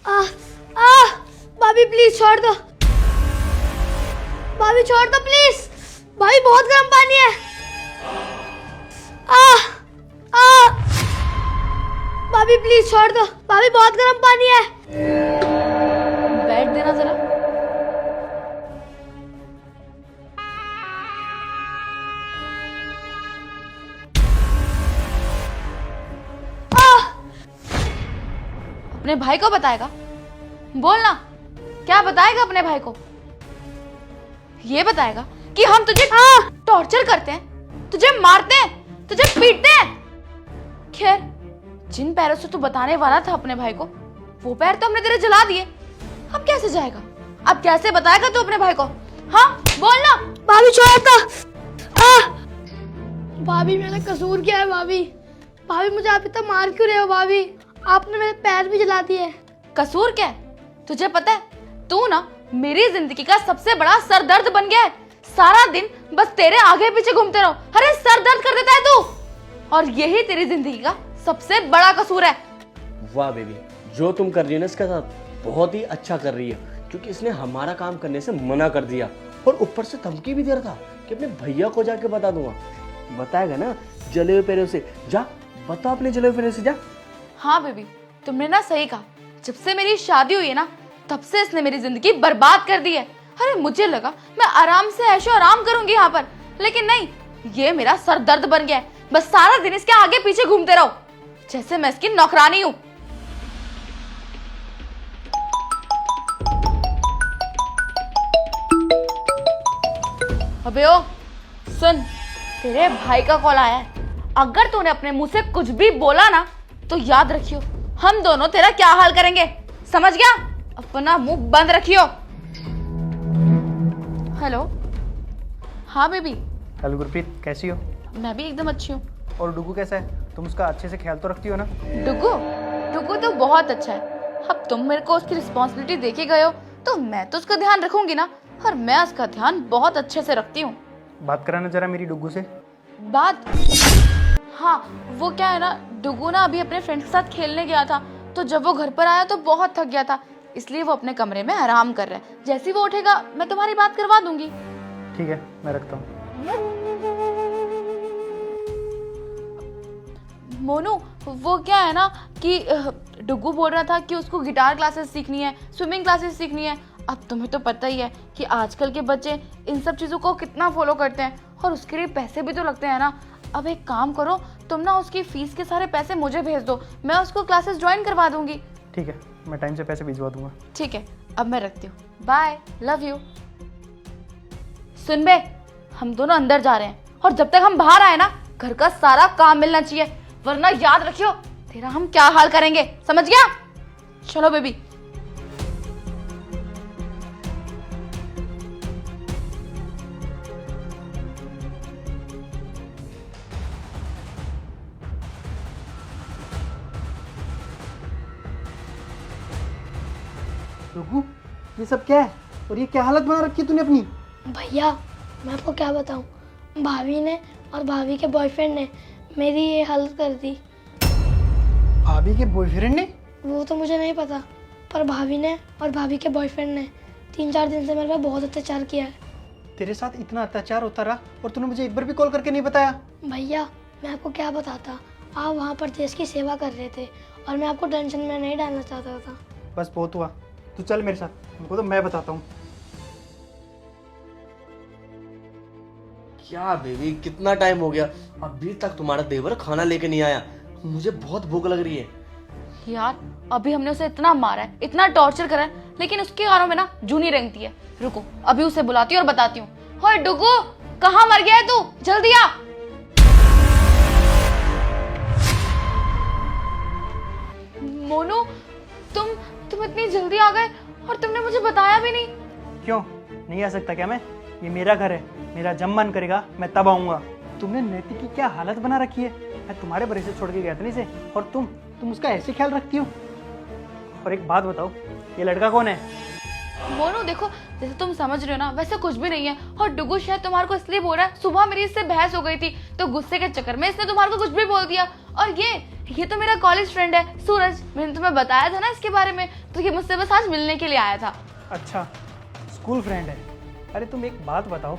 आ, भाभी प्लीज छोड़ दो, भाभी छोड़ दो प्लीज, भाभी बहुत गर्म पानी है। भाभी प्लीज छोड़ दो, भाभी बहुत गर्म पानी है। बैठ देना जरा। अपने भाई को बताएगा? बोल ना, क्या बताएगा अपने भाई को? ये बताएगा कि हम तुझे टॉर्चर करते हैं, तुझे मारते हैं, तुझे पीटते हैं। खैर, जिन पैरों से तू बताने वाला था अपने भाई को, वो पैर तो हमने तेरे जला दिए। अब कैसे जाएगा? अब कैसे बताएगा तू अपने भाई को? हाँ बोल ना। भाभी छोड़ दो। भाभी मेरा कसूर क्या है भाभी? भाभी मुझे आप इतना मार क्यों रहे हो भाभी? आपने मेरे पैर भी जला दिए। कसूर क्या है? तुझे पता है, तू ना मेरी जिंदगी का सबसे बड़ा सरदर्द बन गया है। सारा दिन बस तेरे आगे पीछे घूमते रहो। अरे सर दर्द कर देता है तू, और यही तेरी जिंदगी का सबसे बड़ा कसूर है। वाह बेबी, जो तुम कर रही है ना इसके साथ बहुत ही अच्छा कर रही है, क्योंकि इसने हमारा काम करने से मना कर दिया और ऊपर से धमकी भी दे रहा था कि अपने भैया को जाके बता दूंगा। बताएगा ना जले हुए पैरों से? जा बता अपने जले हुए पैरों से, जा। हाँ बेबी, तुमने ना सही कहा। जब से मेरी शादी हुई है ना, तब से इसने मेरी जिंदगी बर्बाद कर दी है। अरे मुझे लगा मैं आराम से ऐशो आराम करूंगी यहाँ पर, लेकिन नहीं, ये मेरा सर दर्द बन गया है। बस सारा दिन इसके आगे पीछे घूमते रहो जैसे मैं इसकी नौकरानी हूँ। अबे ओ सुन, तेरे भाई का कॉल आया है। अगर तूने अपने मुंह से कुछ भी बोला ना, तो याद रखियो हम दोनों तेरा क्या हाल करेंगे, समझ गया? अपना मुंह बंद रखियो। हेलो। हाँ बेबी। हेलो गुरप्रीत, कैसी हो? मैं भी एकदम अच्छी हूँ। और डुगू कैसा है? तुम उसका अच्छे से ख्याल तो रखती हो ना? डुगू? डुगू तो बहुत अच्छा है। अब तुम मेरे को उसकी रिस्पॉन्सिबिलिटी देके गए हो, तो मैं तो उसका ध्यान रखूंगी ना, और मैं उसका ध्यान बहुत अच्छे से रखती हूँ। बात कराना जरा मेरी डुगू से। बात? हाँ, वो क्या है ना, डुगू ना अभी अपने फ्रेंड्स के साथ खेलने गया था, तो जब वो घर पर आया तो बहुत थक गया था, इसलिए वो अपने कमरे में आराम कर रहा है। जैसे ही वो उठेगा मैं तुम्हारी बात करवा दूंगी। ठीक है, मैं रखता हूँ। मोनू, वो क्या है ना कि डुगू बोल रहा था कि उसको गिटार क्लासेस सीखनी है, स्विमिंग क्लासेस सीखनी है। अब तुम्हें तो पता ही है कि आजकल के बच्चे इन सब चीज़ों को कितना फॉलो करते हैं, और उसके लिए पैसे भी तो लगते हैं ना। अब एक काम करो, तुम ना उसकी फीस के सारे पैसे मुझे भेज दो, मैं उसको क्लासेस ज्वाइन करवा दूंगी। ठीक है, मैं टाइम से पैसे भिजवा दूंगा। ठीक है, अब मैं रखती हूँ, बाय, लव यू। सुन बे, हम दोनों अंदर जा रहे हैं, और जब तक हम बाहर आए ना, घर का सारा काम मिलना चाहिए, वरना याद रखियो तेरा हम क्या हाल करेंगे, समझ गया? चलो बेबी। डुगू, ये सब क्या है? और ये क्या हालत बना रखी है तूने अपनी? भैया मैं आपको क्या बताऊं, भाभी ने और भाभी के बॉयफ्रेंड ने मेरी ये हालत कर दी। भाभी के बॉयफ्रेंड ने? वो तो मुझे नहीं पता, पर भाभी ने और भाभी के बॉयफ्रेंड ने 3-4 दिन से मेरे पे बहुत अत्याचार किया है। तेरे साथ इतना अत्याचार होता रहा और तूने मुझे एक बार भी कॉल करके नहीं बताया? भैया मैं आपको क्या बताता, आप वहाँ पर देश की सेवा कर रहे थे और मैं आपको टेंशन में नहीं डालना चाहता था। बस बहुत हुआ, तू चल मेरे साथ, तुमको तो मैं बताता हूँ। क्या बेबी, कितना टाइम हो गया, अभी तक तुम्हारा देवर खाना लेके नहीं आया। मुझे बहुत भूख लग रही है। यार अभी हमने उसे इतना मारा है, इतना टॉर्चर करा है, लेकिन उसके कानों में ना जूनी रेंगती है। रुको, अभी उसे बुलाती हूँ और बताती हूँ। होए डुगू, कहाँ मर गया है तू? जल्दी आ। मोनू, तुम इतनी जल्दी आ गए और तुमने मुझे बताया भी नहीं। क्यों नहीं आ सकता क्या मैं? ये मेरा घर है, मेरा जब मन करेगा मैं तब आऊँगा। तुमने नैति की क्या हालत बना रखी है। मैं तुम्हारे भरोसे छोड़ के गया था नहीं से, और तुम उसका ऐसे ख्याल रखती हो। और एक बात बताओ, ये लड़का कौन है? मोनू देखो, जैसे तुम समझ रहे हो ना, वैसे कुछ भी नहीं है। और डुगू शायद तुम्हारे को इसलिए बोल रहा है, सुबह मेरी इससे बहस हो गई थी, तो गुस्से के चक्कर में इसने तुम्हारे को कुछ भी बोल दिया, और ये तो मेरा कॉलेज फ्रेंड है सूरज। मैंने तुम्हें बताया था ना इसके बारे में, तो ये मुझसे बस आज मिलने के लिए आया था। अच्छा, स्कूल फ्रेंड है। अरे तुम एक बात बताओ,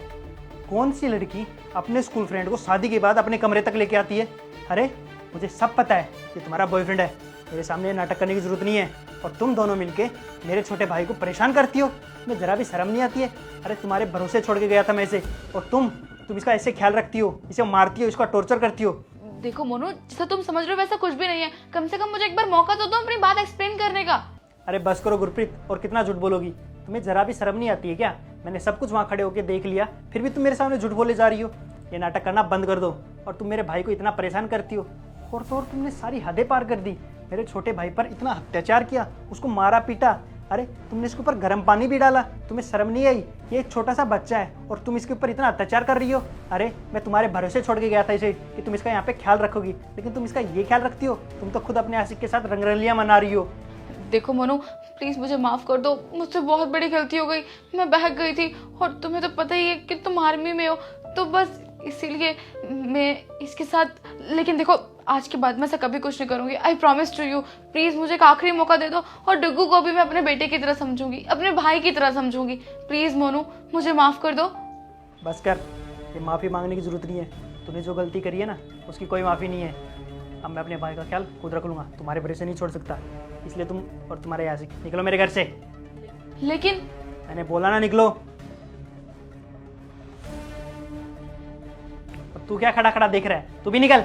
कौन सी लड़की अपने स्कूल फ्रेंड को शादी के बाद अपने कमरे तक लेके आती है? अरे मुझे सब पता है कि तुम्हारा बॉयफ्रेंड है, मेरे सामने नाटक करने की जरूरत नहीं है। और तुम दोनों मिलके मेरे छोटे भाई को परेशान करती हो, तुम्हें जरा भी शर्म नहीं आती है? अरे तुम्हारे भरोसे छोड़ के गया था मैं इसे, और तुम इसका ऐसे ख्याल रखती हो, इसे मारती हो, इसका टॉर्चर करती हो। देखो मोनू, जैसा तुम समझ रहे हो वैसा कुछ भी नहीं है। कम से कम मुझे एक बार मौका तो दो अपनी बात एक्सप्लेन करने का। अरे बस करो गुरप्रीत, और कितना झूठ बोलोगी? तुम्हें जरा भी शर्म नहीं आती है क्या? मैंने सब कुछ वहाँ खड़े होकर देख लिया, फिर भी तुम मेरे सामने झूठ बोले जा रही हो। ये नाटक करना बंद कर दो। और तुम मेरे भाई को इतना परेशान करती हो, और तो और तुमने सारी हदें पार कर दी। मेरे छोटे भाई पर इतना अत्याचार किया, उसको मारा पीटा। अरे तुमने इसके ऊपर गर्म पानी भी डाला, तुम्हें शर्म नहीं आई? ये एक छोटा सा बच्चा है और तुम इसके ऊपर इतना अत्याचार कर रही हो। अरे मैं तुम्हारे भरोसे छोड़ के गया था इसे कि तुम इसका यहाँ पे ख्याल रखोगी, लेकिन तुम इसका ये ख्याल रखती हो? तुम तो खुद अपने आशिक के साथ रंगरलियां मना रही हो। देखो मोनू, प्लीज मुझे माफ कर दो, मुझसे बहुत बड़ी गलती हो गई। मैं बहक गई थी, और तुम्हें तो पता ही है कि तुम आर्मी में हो, तो बस इसीलिए मैं इसके साथ। लेकिन देखो, आज के बाद मैं ऐसा कभी कुछ नहीं करूंगी। I promise to you. Please मुझे एक आखिरी मौका दे दो, और डुग्गू को भी मैं अपने बेटे की तरह समझूंगी, अपने भाई की तरह समझूंगी। प्लीज मोनू, मुझे माफ कर दो। बस कर, ये माफ़ी मांगने की जरूरत नहीं है। तूने जो गलती करी है ना, उसकी कोई माफ़ी नहीं है। अब मैं अपने भाई का ख्याल खुद रख लूँगा, तुम्हारे भरोसे नहीं छोड़ सकता। इसलिए तुम और तुम्हारे आशिक निकलो मेरे घर से। लेकिन मैंने बोला ना, निकलो। अब तू क्या खड़ा खड़ा देख रहा है? तू भी निकल।